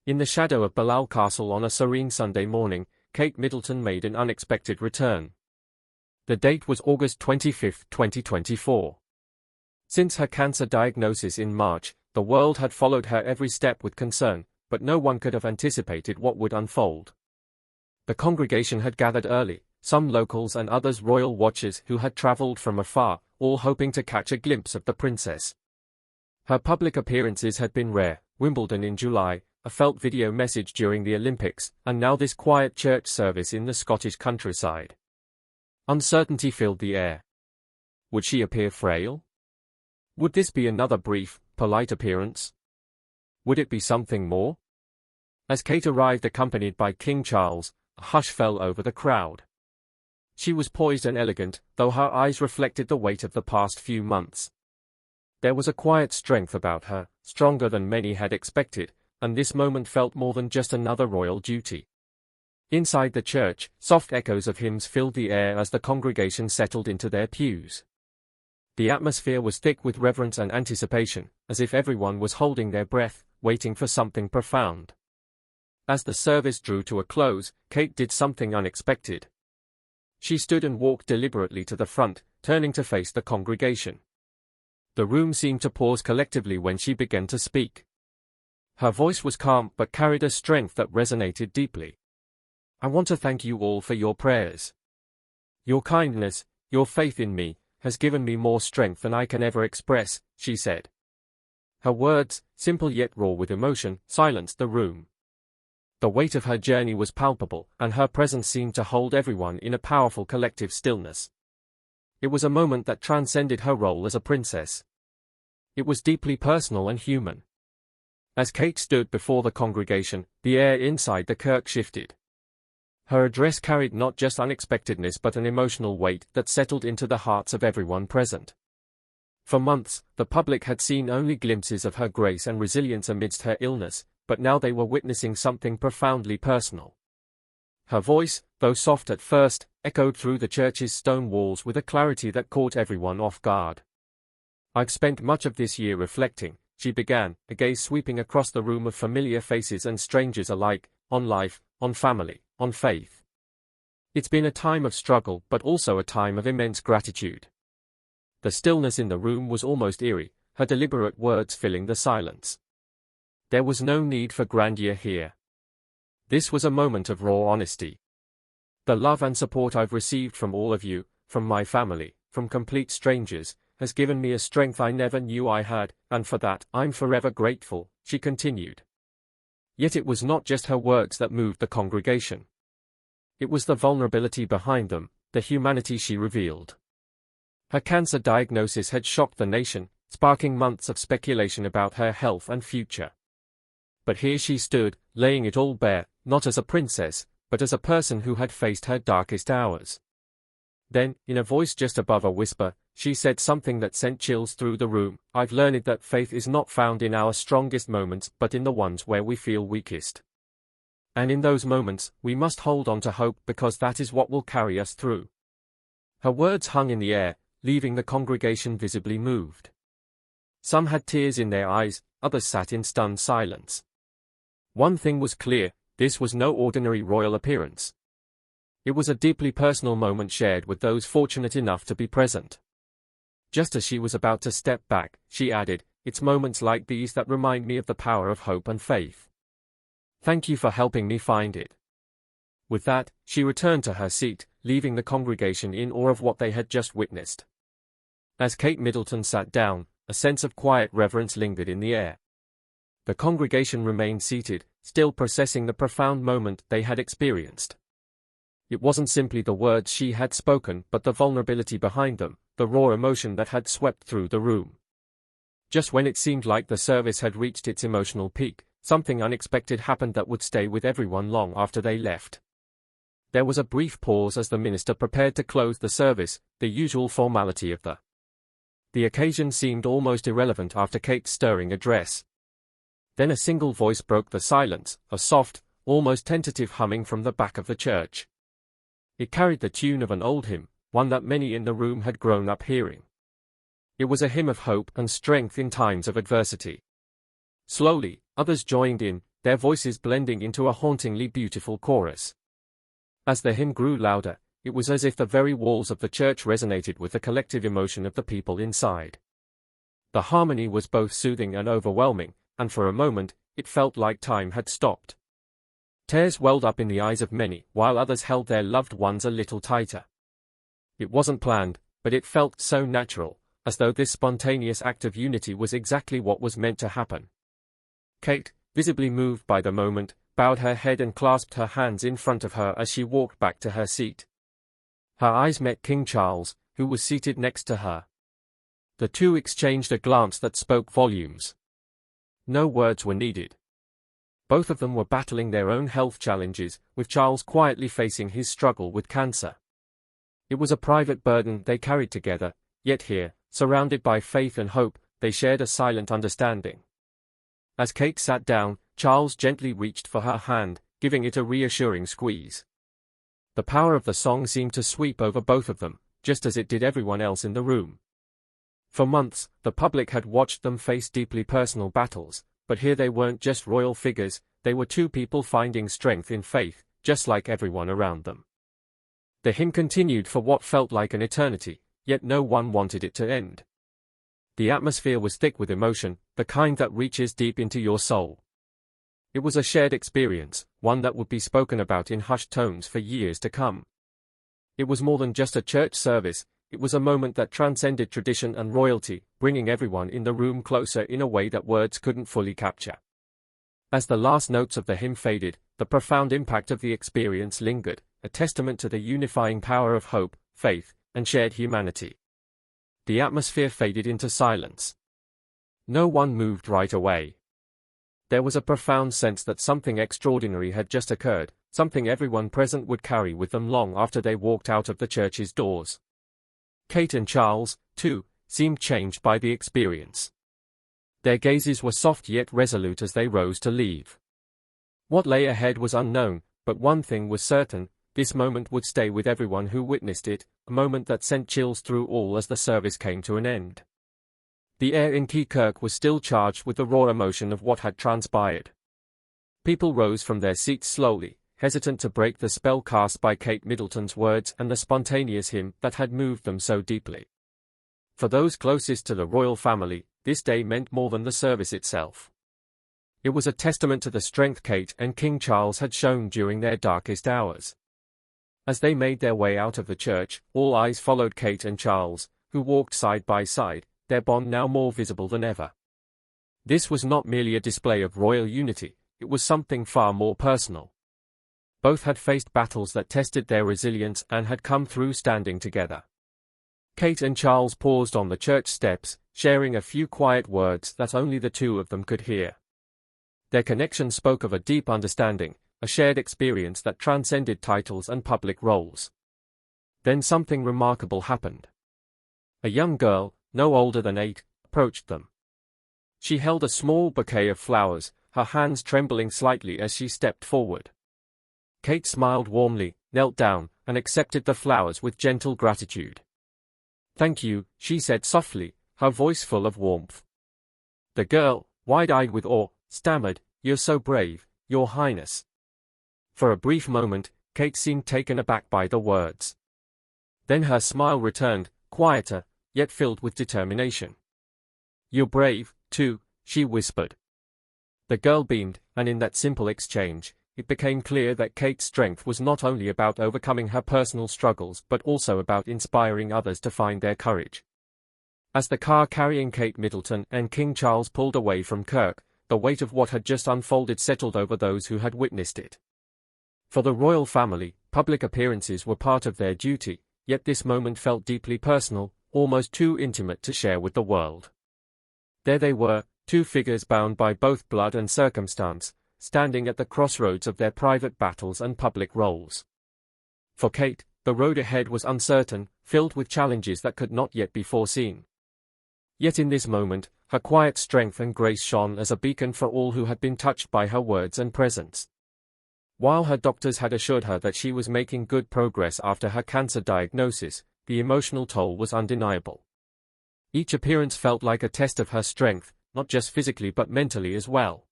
In the shadow of Balliol Castle on a serene Sunday morning, Kate Middleton made an unexpected return. The date was August 25, 2024. Since her cancer diagnosis in March, the world had followed her every step with concern, but no one could have anticipated what would unfold. The congregation had gathered early, some locals and others royal watchers who had travelled from afar, all hoping to catch a glimpse of the princess. Her public appearances had been rare: Wimbledon in July, a felt video message during the Olympics, and now this quiet church service in the Scottish countryside. Uncertainty filled the air. Would she appear frail? Would this be another brief, polite appearance? Would it be something more? As Kate arrived accompanied by King Charles, a hush fell over the crowd. She was poised and elegant, though her eyes reflected the weight of the past few months. There was a quiet strength about her, stronger than many had expected, and this moment felt more than just another royal duty. Inside the church, soft echoes of hymns filled the air as the congregation settled into their pews. The atmosphere was thick with reverence and anticipation, as if everyone was holding their breath, waiting for something profound. As the service drew to a close, Kate did something unexpected. She stood and walked deliberately to the front, turning to face the congregation. The room seemed to pause collectively when she began to speak. Her voice was calm but carried a strength that resonated deeply. "I want to thank you all for your prayers. Your kindness, your faith in me, has given me more strength than I can ever express," she said. Her words, simple yet raw with emotion, silenced the room. The weight of her journey was palpable, and her presence seemed to hold everyone in a powerful collective stillness. It was a moment that transcended her role as a princess. It was deeply personal and human. As Kate stood before the congregation, the air inside the kirk shifted. Her address carried not just unexpectedness but an emotional weight that settled into the hearts of everyone present. For months, the public had seen only glimpses of her grace and resilience amidst her illness, but now they were witnessing something profoundly personal. Her voice, though soft at first, echoed through the church's stone walls with a clarity that caught everyone off guard. "I've spent much of this year reflecting," she began, a gaze sweeping across the room of familiar faces and strangers alike, "on life, on family, on faith. It's been a time of struggle but also a time of immense gratitude." The stillness in the room was almost eerie, her deliberate words filling the silence. There was no need for grandeur here. This was a moment of raw honesty. "The love and support I've received from all of you, from my family, from complete strangers, has given me a strength I never knew I had, and for that, I'm forever grateful," she continued. Yet it was not just her words that moved the congregation. It was the vulnerability behind them, the humanity she revealed. Her cancer diagnosis had shocked the nation, sparking months of speculation about her health and future. But here she stood, laying it all bare, not as a princess, but as a person who had faced her darkest hours. Then, in a voice just above a whisper, she said something that sent chills through the room. "I've learned that faith is not found in our strongest moments but in the ones where we feel weakest. And in those moments, we must hold on to hope because that is what will carry us through." Her words hung in the air, leaving the congregation visibly moved. Some had tears in their eyes, others sat in stunned silence. One thing was clear: this was no ordinary royal appearance. It was a deeply personal moment shared with those fortunate enough to be present. Just as she was about to step back, she added, "It's moments like these that remind me of the power of hope and faith. Thank you for helping me find it." With that, she returned to her seat, leaving the congregation in awe of what they had just witnessed. As Kate Middleton sat down, a sense of quiet reverence lingered in the air. The congregation remained seated, still processing the profound moment they had experienced. It wasn't simply the words she had spoken but the vulnerability behind them, the raw emotion that had swept through the room. Just when it seemed like the service had reached its emotional peak, something unexpected happened that would stay with everyone long after they left. There was a brief pause as the minister prepared to close the service, the usual formality of the occasion seemed almost irrelevant after Kate's stirring address. Then a single voice broke the silence, a soft, almost tentative humming from the back of the church. It carried the tune of an old hymn, one that many in the room had grown up hearing. It was a hymn of hope and strength in times of adversity. Slowly, others joined in, their voices blending into a hauntingly beautiful chorus. As the hymn grew louder, it was as if the very walls of the church resonated with the collective emotion of the people inside. The harmony was both soothing and overwhelming, and for a moment, it felt like time had stopped. Tears welled up in the eyes of many, while others held their loved ones a little tighter. It wasn't planned, but it felt so natural, as though this spontaneous act of unity was exactly what was meant to happen. Kate, visibly moved by the moment, bowed her head and clasped her hands in front of her as she walked back to her seat. Her eyes met King Charles, who was seated next to her. The two exchanged a glance that spoke volumes. No words were needed. Both of them were battling their own health challenges, with Charles quietly facing his struggle with cancer. It was a private burden they carried together, yet here, surrounded by faith and hope, they shared a silent understanding. As Kate sat down, Charles gently reached for her hand, giving it a reassuring squeeze. The power of the song seemed to sweep over both of them, just as it did everyone else in the room. For months, the public had watched them face deeply personal battles, but here they weren't just royal figures, they were two people finding strength in faith, just like everyone around them. The hymn continued for what felt like an eternity, yet no one wanted it to end. The atmosphere was thick with emotion, the kind that reaches deep into your soul. It was a shared experience, one that would be spoken about in hushed tones for years to come. It was more than just a church service, it was a moment that transcended tradition and royalty, bringing everyone in the room closer in a way that words couldn't fully capture. As the last notes of the hymn faded, the profound impact of the experience lingered, a testament to the unifying power of hope, faith, and shared humanity. The atmosphere faded into silence. No one moved right away. There was a profound sense that something extraordinary had just occurred, something everyone present would carry with them long after they walked out of the church's doors. Kate and Charles, too, seemed changed by the experience. Their gazes were soft yet resolute as they rose to leave. What lay ahead was unknown, but one thing was certain, this moment would stay with everyone who witnessed it, a moment that sent chills through all as the service came to an end. The air in Key Kirk was still charged with the raw emotion of what had transpired. People rose from their seats slowly, hesitant to break the spell cast by Kate Middleton's words and the spontaneous hymn that had moved them so deeply. For those closest to the royal family, this day meant more than the service itself. It was a testament to the strength Kate and King Charles had shown during their darkest hours. As they made their way out of the church, all eyes followed Kate and Charles, who walked side by side, their bond now more visible than ever. This was not merely a display of royal unity, it was something far more personal. Both had faced battles that tested their resilience and had come through standing together. Kate and Charles paused on the church steps, sharing a few quiet words that only the two of them could hear. Their connection spoke of a deep understanding, a shared experience that transcended titles and public roles. Then something remarkable happened. A young girl, no older than 8, approached them. She held a small bouquet of flowers, her hands trembling slightly as she stepped forward. Kate smiled warmly, knelt down, and accepted the flowers with gentle gratitude. "Thank you," she said softly, her voice full of warmth. The girl, wide-eyed with awe, stammered, "You're so brave, Your Highness." For a brief moment, Kate seemed taken aback by the words. Then her smile returned, quieter, yet filled with determination. "You're brave, too," she whispered. The girl beamed, and in that simple exchange, it became clear that Kate's strength was not only about overcoming her personal struggles but also about inspiring others to find their courage. As the car carrying Kate Middleton and King Charles pulled away from Kirk, the weight of what had just unfolded settled over those who had witnessed it. For the royal family, public appearances were part of their duty, yet this moment felt deeply personal, almost too intimate to share with the world. There they were, two figures bound by both blood and circumstance, standing at the crossroads of their private battles and public roles. For Kate, the road ahead was uncertain, filled with challenges that could not yet be foreseen. Yet in this moment, her quiet strength and grace shone as a beacon for all who had been touched by her words and presence. While her doctors had assured her that she was making good progress after her cancer diagnosis, the emotional toll was undeniable. Each appearance felt like a test of her strength, not just physically but mentally as well.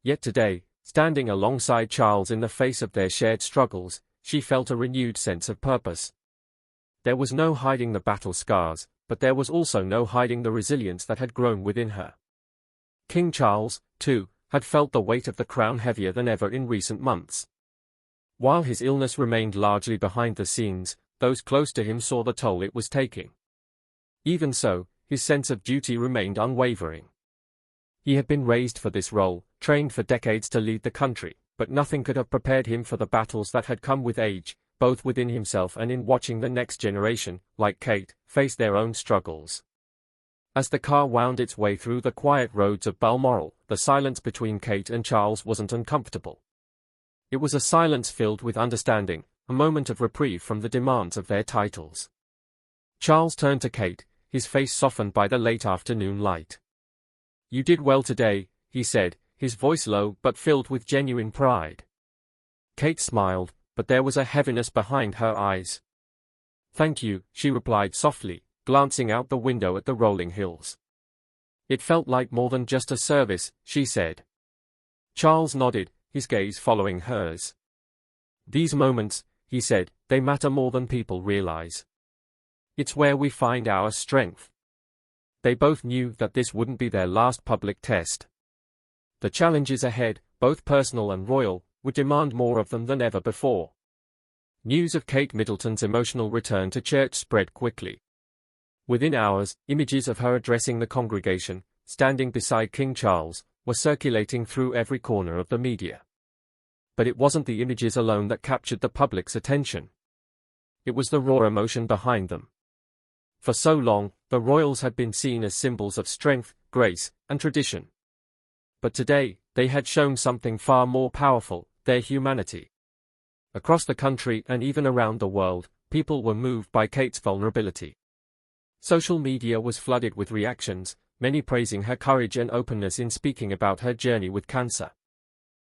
Yet today, standing alongside Charles in the face of their shared struggles, she felt a renewed sense of purpose. There was no hiding the battle scars, but there was also no hiding the resilience that had grown within her. King Charles, too, had felt the weight of the crown heavier than ever in recent months. While his illness remained largely behind the scenes, those close to him saw the toll it was taking. Even so, his sense of duty remained unwavering. He had been raised for this role, trained for decades to lead the country, but nothing could have prepared him for the battles that had come with age, both within himself and in watching the next generation, like Kate, face their own struggles. As the car wound its way through the quiet roads of Balmoral, the silence between Kate and Charles wasn't uncomfortable. It was a silence filled with understanding, a moment of reprieve from the demands of their titles. Charles turned to Kate, his face softened by the late afternoon light. "You did well today," he said, his voice low but filled with genuine pride. Kate smiled, but there was a heaviness behind her eyes. "Thank you," she replied softly, glancing out the window at the rolling hills. "It felt like more than just a service," she said. Charles nodded, his gaze following hers. "These moments," he said, "they matter more than people realize. It's where we find our strength." They both knew that this wouldn't be their last public test. The challenges ahead, both personal and royal, would demand more of them than ever before. News of Kate Middleton's emotional return to church spread quickly. Within hours, images of her addressing the congregation, standing beside King Charles, were circulating through every corner of the media. But it wasn't the images alone that captured the public's attention. It was the raw emotion behind them. For so long, the royals had been seen as symbols of strength, grace, and tradition. But today, they had shown something far more powerful, their humanity. Across the country and even around the world, people were moved by Kate's vulnerability. Social media was flooded with reactions, many praising her courage and openness in speaking about her journey with cancer.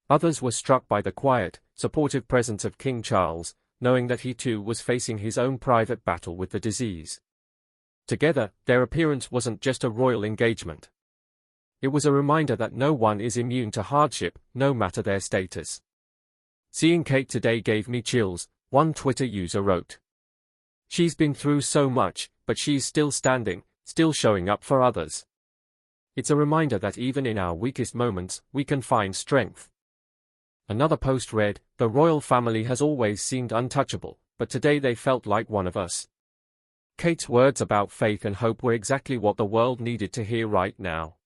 Others were struck by the quiet, supportive presence of King Charles, knowing that he too was facing his own private battle with the disease. Together, their appearance wasn't just a royal engagement. It was a reminder that no one is immune to hardship, no matter their status. "Seeing Kate today gave me chills," one Twitter user wrote. "She's been through so much, but she's still standing, still showing up for others. It's a reminder that even in our weakest moments, we can find strength." Another post read, "The royal family has always seemed untouchable, but today they felt like one of us." Kate's words about faith and hope were exactly what the world needed to hear right now.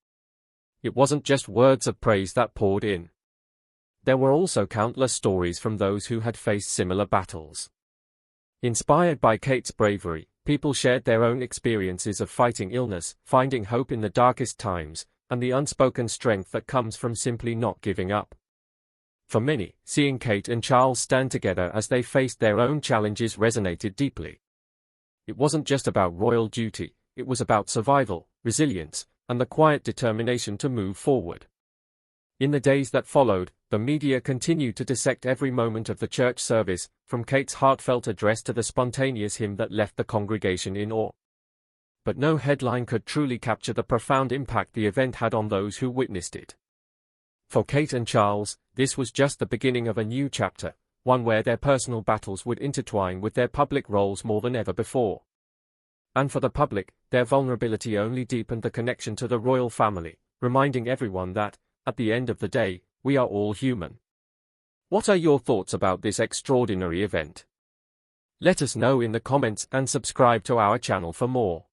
It wasn't just words of praise that poured in. There were also countless stories from those who had faced similar battles. Inspired by Kate's bravery, people shared their own experiences of fighting illness, finding hope in the darkest times, and the unspoken strength that comes from simply not giving up. For many, seeing Kate and Charles stand together as they faced their own challenges resonated deeply. It wasn't just about royal duty, it was about survival, resilience, and the quiet determination to move forward. In the days that followed, the media continued to dissect every moment of the church service, from Kate's heartfelt address to the spontaneous hymn that left the congregation in awe. But no headline could truly capture the profound impact the event had on those who witnessed it. For Kate and Charles, this was just the beginning of a new chapter, one where their personal battles would intertwine with their public roles more than ever before. And for the public, their vulnerability only deepened the connection to the royal family, reminding everyone that, at the end of the day, we are all human. What are your thoughts about this extraordinary event? Let us know in the comments and subscribe to our channel for more.